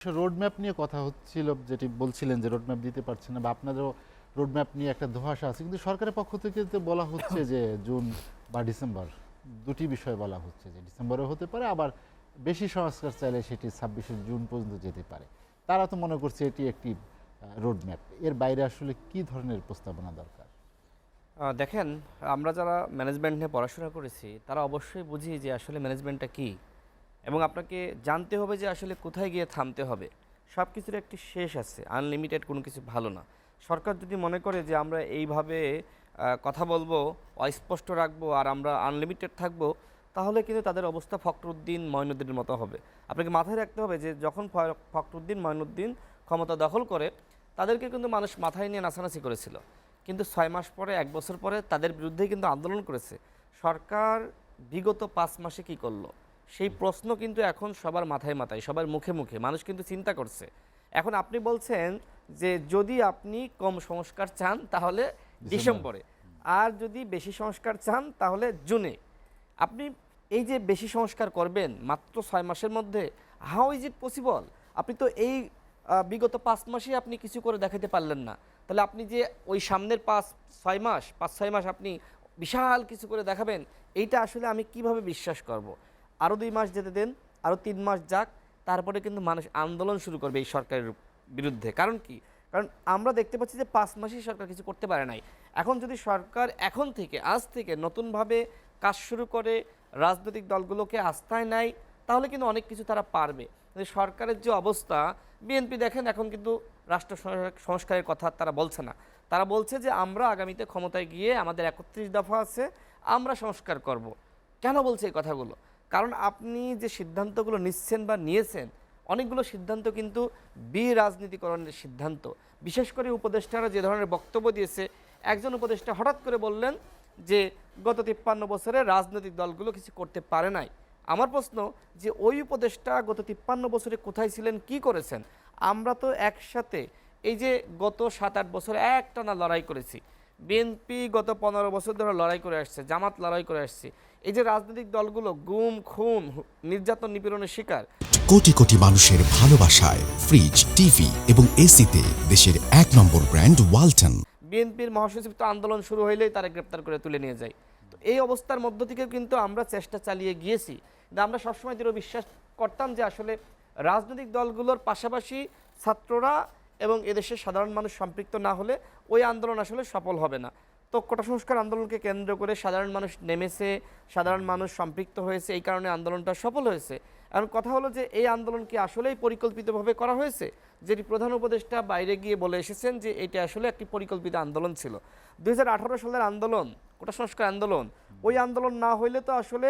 Roadmap নিয়ে কথা হচ্ছিল, যেটি বলছিলেন যে রোডম্যাপ দিতে পারছেন না, বা আপনাদেরও রোডম্যাপ নিয়ে একটা ধোঁয়াশা আছে, কিন্তু সরকারের পক্ষ থেকে তো বলা হচ্ছে যে জুন বা ডিসেম্বর, দুটি বিষয় বলা হচ্ছে যে ডিসেম্বরে হতে পারে, আবার বেশি সংস্কার চাইলে সেটি 26শে জুন পর্যন্ত যেতে পারে। তারা তো মনে করছে এটি একটি রোডম্যাপ, এর বাইরে আসলে কি ধরনের প্রস্তাবনা দরকার? দেখেন, আমরা যারা ম্যানেজমেন্ট নিয়ে পড়াশোনা করেছি তারা অবশ্যই বুঝি যে আসলে ম্যানেজমেন্টটা কী, এবং আপনাকে জানতে হবে যে আসলে কোথায় গিয়ে থামতে হবে। সব কিছুর একটি শেষ আছে, আনলিমিটেড কোনো কিছু ভালো না। সরকার যদি মনে করে যে আমরা এইভাবে কথা বলবো, অস্পষ্ট রাখবো আর আমরা আনলিমিটেড থাকবো, তাহলে কিন্তু তাদের অবস্থা ফখরুদ্দিন মঈনুদ্দিনের মতো হবে। আপনাকে মাথায় রাখতে হবে যে যখন ফখরুদ্দিন মঈনুদ্দিন ক্ষমতা দখল করে, তাদেরকে কিন্তু মানুষ মাথায় নিয়ে নাচানাচি করেছিল, কিন্তু 6 মাস পরে, 1 বছর পরে তাদের বিরুদ্ধেই কিন্তু আন্দোলন করেছে। সরকার বিগত 5 মাসে কি করলো, সেই প্রশ্ন কিন্তু এখন সবার মাথায় মাথায়, সবার মুখে মুখে, মানুষ কিন্তু চিন্তা করছে। এখন আপনি বলছেন যে যদি আপনি কম সংস্কার চান তাহলে ডিসেম্বরে, আর যদি বেশি সংস্কার চান তাহলে জুনে। আপনি এই যে বেশি সংস্কার করবেন মাত্র 6 মাসের মধ্যে, হাউ ইজ ইট পসিবল? আপনি তো এই বিগত 5 মাসে আপনি কিছু করে দেখাতে পারলেন না, তাহলে আপনি যে ওই সামনের 5-6 মাস আপনি বিশাল কিছু করে দেখাবেন, এইটা আসলে আমি কিভাবে বিশ্বাস করব? আরও 2 মাস যেতে দেন, আরও 3 মাস যাক, তারপরে কিন্তু মানুষ আন্দোলন শুরু করবে এই সরকারের বিরুদ্ধে। কারণ কি? কারণ আমরা দেখতে পাচ্ছি যে 5 মাসেই সরকার কিছু করতে পারে নাই। এখন যদি সরকার এখন থেকে, আজ থেকে নতুনভাবে কাজ শুরু করে, রাজনৈতিক দলগুলোকে আস্থায় নেয়, তাহলে কিন্তু অনেক কিছু তারা পারবে। সরকারের যে অবস্থা, বিএনপি দেখেন এখন কিন্তু রাষ্ট্র সংস্কারের কথা তারা বলছে না। তারা বলছে যে আমরা আগামীতে ক্ষমতায় গিয়ে আমাদের 31 দফা আছে, আমরা সংস্কার করব। কেন বলছে এই কথাগুলো? কারণ আপনি যে সিদ্ধান্তগুলো নিচ্ছেন বা নিয়েছেন, অনেকগুলো সিদ্ধান্ত কিন্তু বিরাজনীতিকরণের সিদ্ধান্ত। বিশেষ করে উপদেষ্টারা যে ধরনের বক্তব্য দিয়েছে, একজন উপদেষ্টা হঠাৎ করে বললেন যে গত 53 বছরে রাজনৈতিক দলগুলো কিছু করতে পারে নাই। আমার প্রশ্ন যে ওই উপদেষ্টা গত 53 বছরে কোথায় ছিলেন, কি করেছেন? আমরা তো একসাথে এই যে গত 7-8 বছর একটানা লড়াই করেছি। বিএনপি গত 15 বছর ধরে লড়াই করে আসছে, জামাত লড়াই করে আসছে। এই যে রাজনৈতিক দলগুলো গুম, খুন, নির্যাতন, নিপীড়নের শিকার। কোটি কোটি মানুষের ভালোবাসায় ফ্রিজ, টিভি এবং এসিতে দেশের 1 নম্বর ব্র্যান্ড ওয়ালটন। বিএনপির মহাসচিব তো আন্দোলন শুরু হইলেই তারা গ্রেপ্তার করে তুলে নিয়ে যায়। তো এই অবস্থার মধ্য থেকে কিন্তু আমরা চেষ্টা চালিয়ে গিয়েছি, কিন্তু আমরা সবসময় দৃঢ় বিশ্বাস করতাম যে আসলে রাজনৈতিক দলগুলোর পাশাপাশি ছাত্ররা এবং এদেশের সাধারণ মানুষ সম্পৃক্ত না হলে ওই আন্দোলন আসলে সফল হবে না। তো কোটা সংস্কার আন্দোলনকে কেন্দ্র করে সাধারণ মানুষ নেমেছে, সাধারণ মানুষ সম্পৃক্ত হয়েছে, এই কারণে আন্দোলনটা সফল হয়েছে। এখন কথা হলো যে এই আন্দোলন কি আসলেই পরিকল্পিতভাবে করা হয়েছে? যেটি প্রধান উপদেষ্টা বাইরে গিয়ে বলে এসেছেন যে এটা আসলে একটি পরিকল্পিত আন্দোলন ছিল। 2018 সালের আন্দোলন, কোটা সংস্কার আন্দোলন, ওই আন্দোলন না হইলে তো আসলে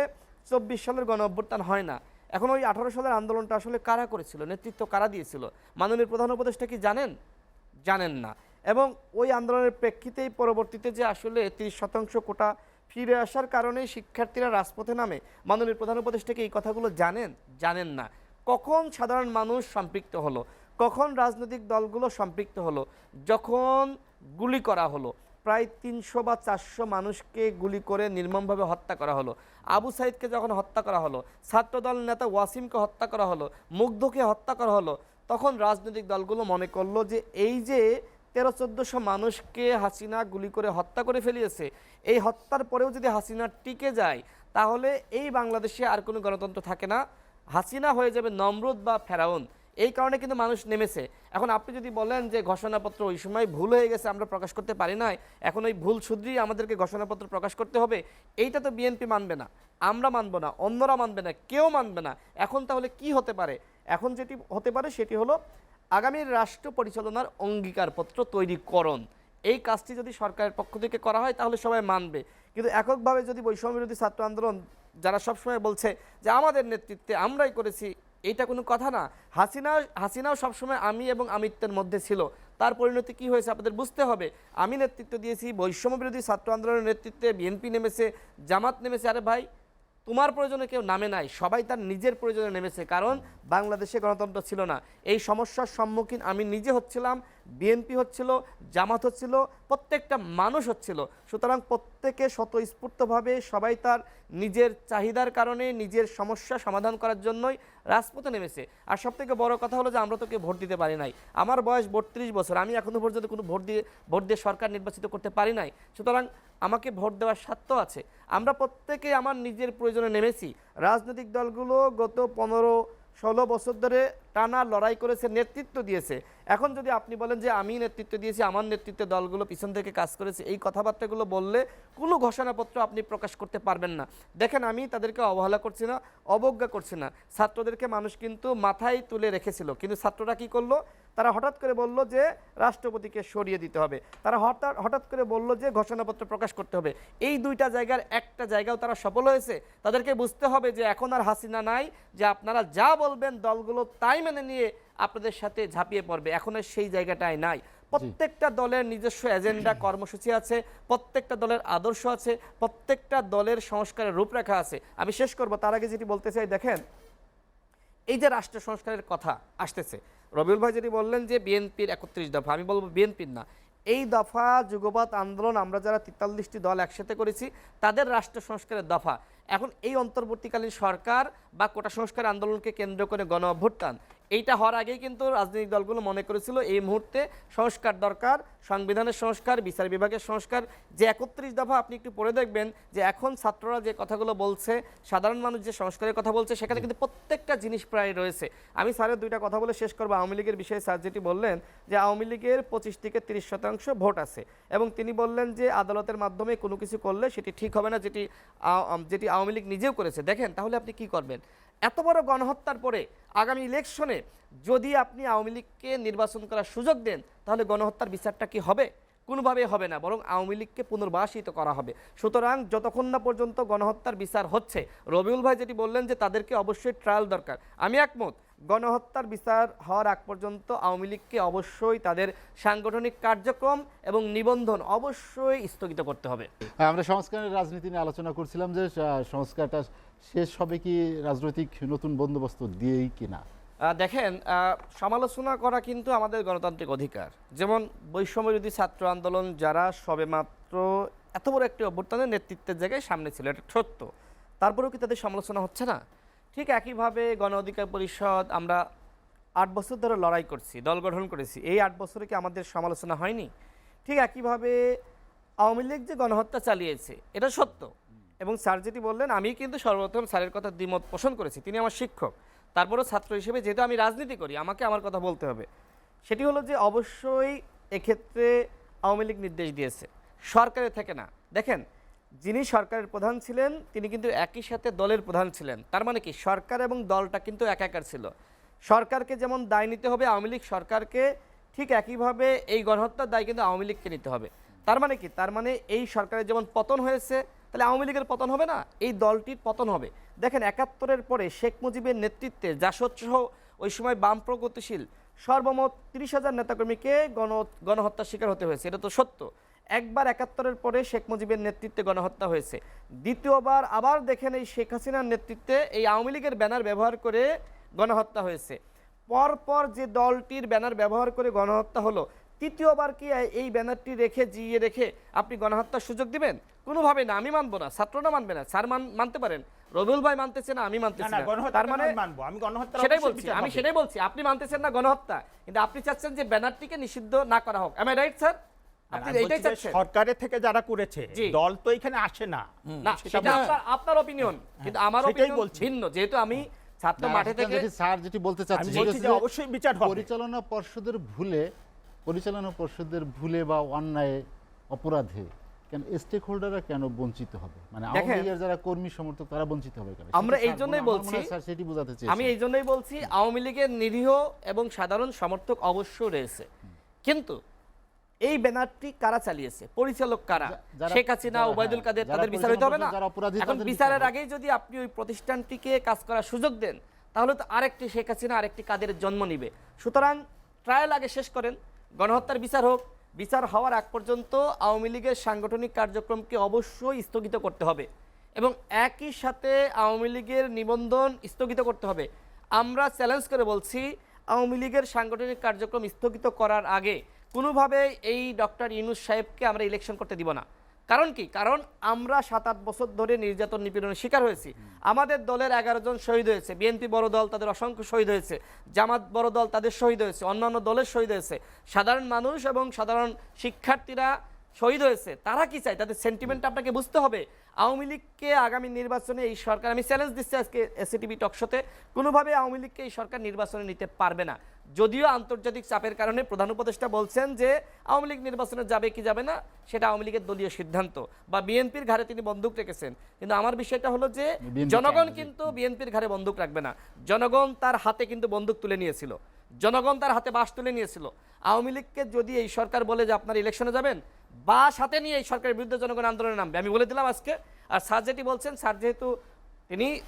24 সালের গণঅভ্যুত্থান হয় না। এখন ওই 18 সালের আন্দোলনটা আসলে কারা করেছিল, নেতৃত্ব কারা দিয়েছিল, মাননীয় প্রধান উপদেষ্টা কি জানেন? জানেন না। এবং ওই আন্দোলনের প্রেক্ষিতেই পরবর্তীতে যে আসলে 30% কোটা ফিরে আসার কারণেই শিক্ষার্থীরা রাজপথে নামে, মাননীয় প্রধান উপদেষ্টা কি এই কথাগুলো জানেন? জানেন না। কখন সাধারণ মানুষ সম্পৃক্ত হলো, কখন রাজনৈতিক দলগুলো সম্পৃক্ত হলো? যখন গুলি করা হলো, প্রায় 300 বা 400 মানুষকে গুলি করে নির্মমভাবে হত্যা করা হলো। আবু সাইদকে যখন হত্যা করা হলো, ছাত্রদল নেতা ওয়াসিমকে হত্যা করা হলো, মুগ্ধকে হত্যা করা হলো, তখন রাজনৈতিক দলগুলো মনে করলো যে এই যে 1300-1400 মানুষকে হাসিনা গুলি করে হত্যা করে ফেলিয়েছে, এই হত্যার পরেও যদি হাসিনা টিকে যায়, তাহলে এই বাংলাদেশে আর কোনো গণতন্ত্র থাকে না, হাসিনা হয়ে যাবে নমরুদ বা ফেরাউন। এই কারণে কিন্তু মানুষ নেমেছে। এখন আপনি যদি বলেন যে ঘোষণাপত্র ওই সময় ভুল হয়ে গেছে, আমরা প্রকাশ করতে পারি নাই, এখন ওই ভুল শুধরিয়ে আমাদেরকে ঘোষণাপত্র প্রকাশ করতে হবে, এইটা তো বিএনপি মানবে না, আমরা মানব না, অন্যরা মানবে না, কেউ মানবে না। এখন তাহলে কি হতে পারে? এখন যেটি হতে পারে সেটি হলো আগামীর রাষ্ট্র পরিচালনার অঙ্গীকারপত্র তৈরিকরণ। এই কাজটি যদি সরকারের পক্ষ থেকে করা হয় তাহলে সবাই মানবে। কিন্তু এককভাবে যদি বৈষম্য বিরোধী ছাত্র আন্দোলন, যারা সবসময় বলছে যে আমাদের নেতৃত্বে আমরাই করেছি, এইটা কোনো কথা না। হাসিনাও সবসময় আমি এবং আমিত্বের মধ্যে ছিল, তার পরিণতি কি হয়েছে আপনাদের বুঝতে হবে। আমি নেতৃত্ব দিয়েছি, বৈষম্য বিরোধী ছাত্র আন্দোলনের নেতৃত্বে বিএনপি নেমেছে, জামাত নেমেছে। আরে ভাই, তোমার প্রয়োজনে কেউ নামে নাই, সবাই তার নিজের প্রয়োজনে নেমেছে, কারণ বাংলাদেশে গণতন্ত্র ছিল না। এই সমস্যার সম্মুখীন আমি নিজে হচ্ছিলাম, বিএনপি হচ্ছিল, জামাত হচ্ছিল, প্রত্যেকটা মানুষ হচ্ছিল। সুতরাং প্রত্যেকে স্বতঃস্ফূর্তভাবে সবাই তার নিজের চাহিদার কারণে নিজের সমস্যা সমাধান করার জন্যই রাজপথে নেমেছে। আর সবথেকে বড় কথা হলো যে আমরা তোকে ভোট দিতে পারি নাই। আমার বয়স 32 বছর, আমি এখনো পর্যন্ত কোনো ভোট দিয়ে সরকার নির্বাচিত করতে পারি নাই। সুতরাং আমাকে ভোট দেওয়ার স্বার্থ আছে। আমরা প্রত্যেকে আমার নিজের প্রয়োজনে নেমেছি। রাজনৈতিক দলগুলো গত 15-16 বছর ধরে টানা লড়াই করেছে, নেতৃত্ব দিয়েছে। এখন যদি আপনি বলেন যে আমি নেতৃত্ব দিয়েছি, আমার নেতৃত্বে দলগুলো পিছন থেকে কাজ করেছে, এই কথাবার্তাগুলো বললে কোনো ঘোষণাপত্র আপনি প্রকাশ করতে পারবেন না। দেখেন, আমি তাদেরকে অবহেলা করছি না, অবজ্ঞা করছি না। ছাত্রদেরকে মানুষ কিন্তু মাথায় তুলে রেখেছিল, কিন্তু ছাত্ররা কি করলো? তারা হঠাৎ করে বলল যে রাষ্ট্রপতিকে সরিয়ে দিতে হবে, তারা হঠাৎ করে বলল যে ঘোষণাপত্র প্রকাশ করতে হবে। এই দুইটা জায়গার একটা জায়গাও তারা সফল হয়েছে। তাদেরকে বুঝতে হবে যে এখন আর হাসিনা নাই, যে আপনারা যা বলবেন দলগুলো তাই মেনে নিয়ে আপনাদের সাথে ঝাঁপিয়ে পড়বে। এখন আর সেই জায়গাটাই নাই। প্রত্যেকটা দলের নিজস্ব এজেন্ডা, কর্মসূচি আছে, প্রত্যেকটা দলের আদর্শ আছে, প্রত্যেকটা দলের সংস্কারের রূপরেখা আছে। আমি শেষ করব, তার আগে যেটি বলতে চাই, দেখেন এই যে রাষ্ট্র সংস্কারের কথা আসতেছে, রবিউল ভাই যেটি বললেন যে বিএনপির 31 দফা, আমি বলবো বিএনপির না, এই দফা যুগপৎ আন্দোলন আমরা যারা 43টি দল একসাথে করেছি তাদের রাষ্ট্র সংস্কারের দফা। এখন এই অন্তর্বর্তীকালীন সরকার বা কোটা সংস্কার আন্দোলনকে কেন্দ্র করে গণ অভ্যুত্থান, এইটা হওয়ার আগেই কিন্তু রাজনৈতিক দলগুলো মনে করেছিল এই মুহূর্তে সংস্কার দরকার, সংবিধানের সংস্কার, বিচার বিভাগের সংস্কার। যে 31 দফা আপনি একটু পড়ে দেখবেন যে এখন ছাত্ররা যে কথাগুলো বলছে, সাধারণ মানুষ যে সংস্কারের কথা বলছে, সেখানে কিন্তু প্রত্যেকটা জিনিস প্রায় রয়েছে। আমি স্যারের দুইটা কথা বলে শেষ করবো। আওয়ামী লীগের বিষয়ে স্যার যেটি বললেন যে আওয়ামী লীগের 25 থেকে 30% ভোট আছে, এবং তিনি বললেন যে আদালতের মাধ্যমে কোনো কিছু করলে সেটি ঠিক হবে না, যেটি আওয়ামী লীগ নিজেও করেছে। দেখেন, তাহলে আপনি কি করবেন? এত বড় গণহত্যার পরে আগামী ইলেকশনে যদি আপনি আওয়ামী লীগকে নির্বাচন করার সুযোগ দেন, তাহলে গণহত্যার বিচারটা কি হবে? কোনোভাবেই হবে না, বরং আওয়ামী লীগকে পুনর্বাসিত করা হবে। সুতরাং যতক্ষণ না পর্যন্ত গণহত্যার বিচার হচ্ছে, রবিউল ভাই যেটি বললেন যে তাদেরকে অবশ্যই ট্রায়াল দরকার, আমি একমত। গণহত্যার বিচার হওয়ার আগ পর্যন্ত আওয়ামী লীগকে অবশ্যই তাদের সাংগঠনিক কার্যক্রম এবং নিবন্ধন অবশ্যই স্থগিত করতে হবে। আমরা সংস্কারের রাজনীতি নিয়ে আলোচনা করছিলাম যে সংস্কারটা শেষ হবে কি রাজনৈতিক নতুন বন্দোবস্ত দিয়েই কিনা। দেখেন, সমালোচনা করা কিন্তু আমাদের গণতান্ত্রিক অধিকার। যেমন বৈষম্যবিরোধী ছাত্র আন্দোলন যারা সবেমাত্র এত বড় একটি অভ্যুত্থানের নেতৃত্বের জায়গায় সামনে ছিল, এটা সত্য, তারপরেও কি তাদের সমালোচনা হচ্ছে না? ঠিক একইভাবে গণ অধিকার পরিষদ আমরা 8 বছর ধরে লড়াই করছি, দল গঠন করেছি, এই 8 বছরে কি আমাদের সমালোচনা হয়নি? ঠিক একইভাবে আওয়ামী লীগ যে গণহত্যা চালিয়েছে এটা সত্য, এবং স্যার যেটি বললেন আমি কিন্তু সর্বপ্রথম স্যারের কথা দ্বিমত পোষণ করেছি, তিনি আমার শিক্ষক। তারপরেও ছাত্র হিসেবে যেহেতু আমি রাজনীতি করি, আমাকে আমার কথা বলতে হবে। সেটি হলো যে অবশ্যই এক্ষেত্রে আওয়ামী লীগ নির্দেশ দিয়েছে, সরকারের থেকে না। দেখেন, যিনি সরকারের প্রধান ছিলেন তিনি কিন্তু একই সাথে দলের প্রধান ছিলেন। তার মানে কি সরকার এবং দলটা কিন্তু একাকার ছিল। সরকারকে যেমন দায় নিতে হবে আওয়ামী লীগ সরকারকে, ঠিক একইভাবে এই গণহত্যার দায় কিন্তু আওয়ামী লীগকে নিতে হবে। তার মানে কি? তার মানে এই সরকারের যেমন পতন হয়েছে, তাহলে আওয়ামী লীগের পতন হবে না, এই দলটির পতন হবে। দেখেন, 71-এর পরে শেখ মুজিবের নেতৃত্বে জাসদ সহ ওই সময় বাম প্রগতিশীল সর্বমোট 30,000 নেতাকর্মীকে গণহত্যার শিকার হতে হয়েছে, এটা তো সত্য। একবার 71-এর পরে শেখ মুজিবের নেতৃত্বে গণহত্যা হয়েছে, দ্বিতীয়বার আবার দেখেন এই শেখ হাসিনার নেতৃত্বে এই আওয়ামী লীগের ব্যানার ব্যবহার করে গণহত্যা হয়েছে। পরপর যে দলটির ব্যানার ব্যবহার করে গণহত্যা হলো, তৃতীয়বার কি এই ব্যানারটি জিইয়ে রেখে আপনি গণহত্যার সুযোগ দিবেন? কোনোভাবে না, আমি মানবো না, ছাত্ররা মানবে না। স্যার মানতে পারেন, রবিউল ভাই মানতেছে না, আমি মানতেছি না। তার মানে সেটাই বলছি, আপনি মানতেছেন না গণহত্যা, কিন্তু আপনি চাচ্ছেন যে ব্যানারটিকে নিষিদ্ধ না করা হোক। Am I right sir? আপনি এইটাই চাচ্ছেন? সরকারের থেকে যারা করেছে, দল তো এখানে আসে না। না, সেটা আপনার অপিনিয়ন, কিন্তু আমার অপিনিয়ন ভিন্ন। যেহেতু আমি ছাত্র মাঠে থেকে, স্যার যেটি বলতে চাচ্ছি অবশ্যই বিচার হবে। পরিচালনা পর্ষদের ভুলে বা অন্যায় অপরাধে কেন স্টেক হোল্ডাররা কেন বঞ্চিত হবে? মানে আওয়ামী লীগের যারা কর্মী সমর্থক তারা বঞ্চিত হবে কেন? আমরা এই জন্যই বলছি, সেটি বোঝাতে চাই। আমি এই জন্যই বলছি আওয়ামী লীগের নিরীহ এবং সাধারণ সমর্থক অবশ্যই রয়েছে, কিন্তু এই ব্যানারটি কারা চালিয়েছে, পরিচালক কারা? শেখ হাসিনা, ওবায়দুল কাদের, তাদের বিচার হইতে হবে না? এখন বিচারের আগেই যদি আপনি ওই প্রতিষ্ঠানটিকে কাজ করার সুযোগ দেন, তাহলে তো আরেকটি শেখ হাসিনা, আরেকটি কাদের জন্ম নিবে। সুতরাং ট্রায়াল আগে শেষ করেন, গণহত্যার বিচার হোক। বিচার হওয়ার আগ পর্যন্ত আওয়ামী লীগের সাংগঠনিক কার্যক্রমকে অবশ্যই স্থগিত করতে হবে। এবং একই সাথে আওয়ামী লীগের নিবন্ধন স্থগিত করতে হবে। আমরা চ্যালেঞ্জ করে বলছি আওয়ামী লীগের সাংগঠনিক কার্যক্রম স্থগিত করার আগে কোনোভাবে এই ডক্টর ইউনূস সাহেবকে আমরা ইলেকশন করতে দিব না। কারণ কি? কারণ আমরা 7-8 বছর ধরে নির্যাতন নিপীড়নের শিকার হয়েছি। আমাদের দলের 11 জন শহীদ হয়েছে, বিএনপি বড় দল তাদের অসংখ্য শহীদ হয়েছে, জামাত বড় দল তাদের শহীদ হয়েছে, অন্যান্য দলের শহীদ হয়েছে, সাধারণ মানুষ এবং সাধারণ শিক্ষার্থীরা শহীদ হয়েছে। তারা কি চায়? তাদের সেন্টিমেন্ট আপনাকে বুঝতে হবে। আওয়ামী লীগকে আগামী নির্বাচনে এই সরকার, আমি চ্যালেঞ্জ দিচ্ছি আজকে এসিটিভি টকশোতে, কোনোভাবে আওয়ামী লীগকে এই সরকার নির্বাচনে নিতে পারবে না। যদিও আন্তর্জাতিক চাপের কারণে প্রধান উপদেষ্টা বলছেন যে আওয়ামী লীগ নির্বাচনে যাবে কি যাবে না সেটা আওয়ামী লীগের দলীয় সিদ্ধান্ত, বা বিএনপির ঘাড়ে তিনি বন্দুক রেখেছেন। কিন্তু আমার বিষয়টা হলো যে জনগণ কিন্তু বিএনপির ঘাড়ে বন্দুক রাখবে না। জনগণ তার হাতে কিন্তু বন্দুক তুলে নিয়েছিল, জনগণ তার হাতে বাস তুলে নিয়েছিল। আওয়ামী লীগকে যদি এই সরকার বলে যে আপনারা ইলেকশনে যাবেন, বাস হাতে নিয়ে এই সরকারের বিরুদ্ধে জনগণ আন্দোলনে নামবে। আমি বলে দিলাম আজকে। আর স্যার যেটি বলছেন, স্যার যেহেতু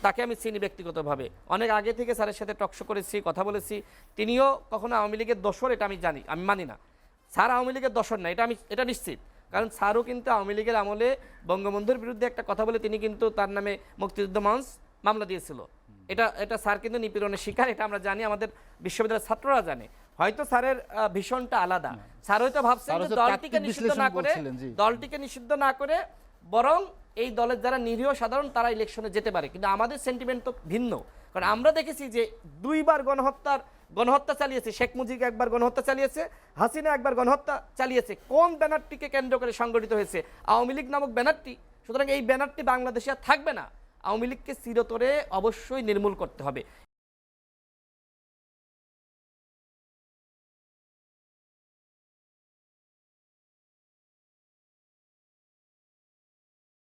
তাকে আমি চিনি ব্যক্তিগতভাবে, অনেক আগে থেকে স্যারের সাথে টকশো করেছি, কথা বলেছি। তিনিও কখনো আওয়ামী লীগের দোসর এটা আমি জানি, আমি মানি না। স্যার আওয়ামী লীগের দোসর না, এটা নিশ্চিত। কারণ স্যারও কিন্তু আওয়ামী লীগের আমলে বঙ্গবন্ধুর বিরুদ্ধে একটা কথা বলে তিনি কিন্তু তার নামে মুক্তিযুদ্ধ মঞ্চ মামলা দিয়েছিল। এটা স্যার কিন্তু নিপীড়নের শিকার, এটা আমরা জানি, আমাদের বিশ্ববিদ্যালয়ের ছাত্ররা জানে। হয়তো স্যারের ভীষণটা আলাদা। স্যার হয়তো ভাবছেন যে দলটিকে নিষিদ্ধ না করে বরং এই দলের যারা নিরীহ সাধারণ তারা ইলেকশনে যেতে পারে। কিন্তু আমাদের সেন্টিমেন্ট তো ভিন্ন। কারণ আমরা দেখেছি যে 2বার গণহত্যা চালিয়েছে, শেখ মুজিব একবার গণহত্যা চালিয়েছে, হাসিনা একবার গণহত্যা চালিয়েছে। কোন ব্যানারটিকে কেন্দ্র করে সংগঠিত হয়েছে? আওয়ামী লীগ নামক ব্যানারটি। সুতরাং এই ব্যানারটি বাংলাদেশে আর থাকবে না। আওয়ামী লীগকে চিরতরে অবশ্যই নির্মূল করতে হবে।